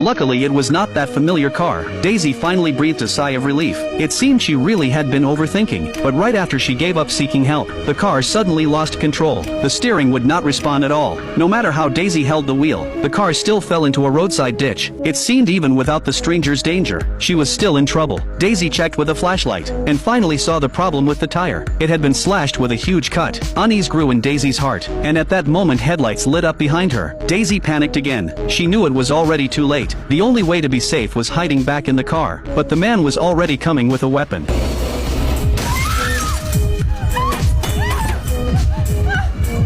Luckily it was not that familiar car. Daisy finally breathed a sigh of relief. It seemed she really had been overthinking, but right after she gave up seeking help, the car suddenly lost control. The steering would not respond at all. No matter how Daisy held the wheel, the car still fell into a roadside ditch. It seemed even without the stranger's danger, she was still in trouble. Daisy checked with a flashlight, and finally saw the problem with the tire. It had been slashed with a huge cut. Unease grew in Daisy's heart, and at that moment headlights lit up behind her. Daisy panicked again. She knew it was already too late. The only way to be safe was hiding back in the car, but the man was already coming with a weapon.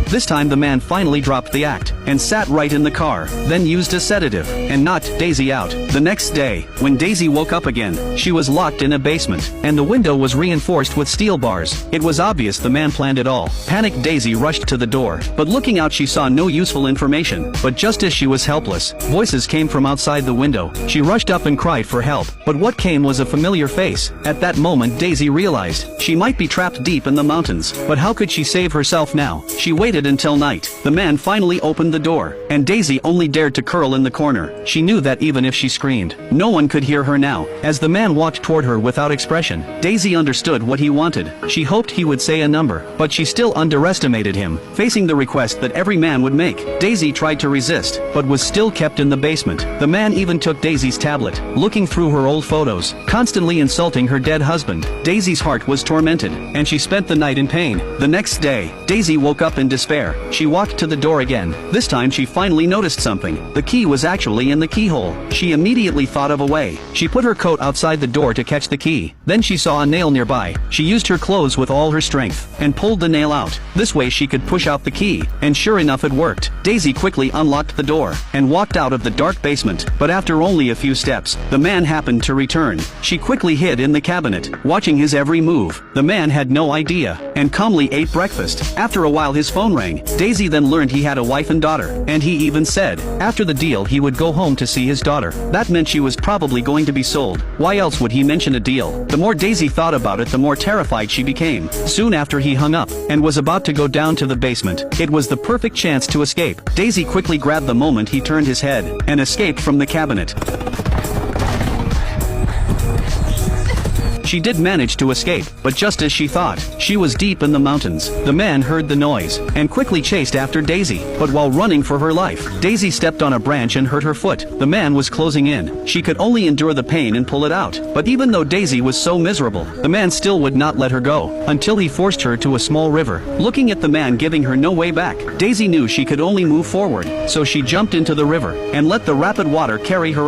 This time the man finally dropped the act, and sat right in the car, then used a sedative, and knocked Daisy out. The next day, when Daisy woke up again, she was locked in a basement, and the window was reinforced with steel bars. It was obvious the man planned it all. Panicked Daisy rushed to the door, but looking out she saw no useful information. But just as she was helpless, voices came from outside the window. She rushed up and cried for help, but what came was a familiar face. At that moment Daisy realized, she might be trapped deep in the mountains, but how could she save herself now? She waited until night. The man finally opened the door, and Daisy only dared to curl in the corner. She knew that even if she screamed, no one could hear her now. As the man walked toward her without expression, Daisy understood what he wanted. She hoped he would say a number, but she still underestimated him. Facing the request that every man would make, Daisy tried to resist, but was still kept in the basement. The man even took Daisy's tablet, looking through her old photos, constantly insulting her dead husband. Daisy's heart was tormented, and she spent the night in pain. The next day, Daisy woke up in despair. She walked to the door again. This time she finally noticed something. The key was actually in the keyhole. She immediately thought of a way. She put her coat outside the door to catch the key. Then she saw a nail nearby. She used her clothes with all her strength, and pulled the nail out. This way she could push out the key, and sure enough it worked. Daisy quickly unlocked the door, and walked out of the dark basement. But after only a few steps, the man happened to return. She quickly hid in the cabinet, watching his every move. The man had no idea, and calmly ate breakfast. After a while his phone rang. Daisy then learned he had a wife and daughter, and he even said, after the deal he would go home to see his daughter. That meant she was probably going to be sold. Why else would he mention a deal? The more Daisy thought about it, the more terrified she became. Soon after he hung up, and was about to go down to the basement. It was the perfect chance to escape. Daisy quickly grabbed the moment he turned his head, and escaped from the cabinet. She did manage to escape, but just as she thought, she was deep in the mountains. The man heard the noise, and quickly chased after Daisy. But while running for her life, Daisy stepped on a branch and hurt her foot. The man was closing in. She could only endure the pain and pull it out. But even though Daisy was so miserable, the man still would not let her go, until he forced her to a small river. Looking at the man giving her no way back, Daisy knew she could only move forward, so she jumped into the river, and let the rapid water carry her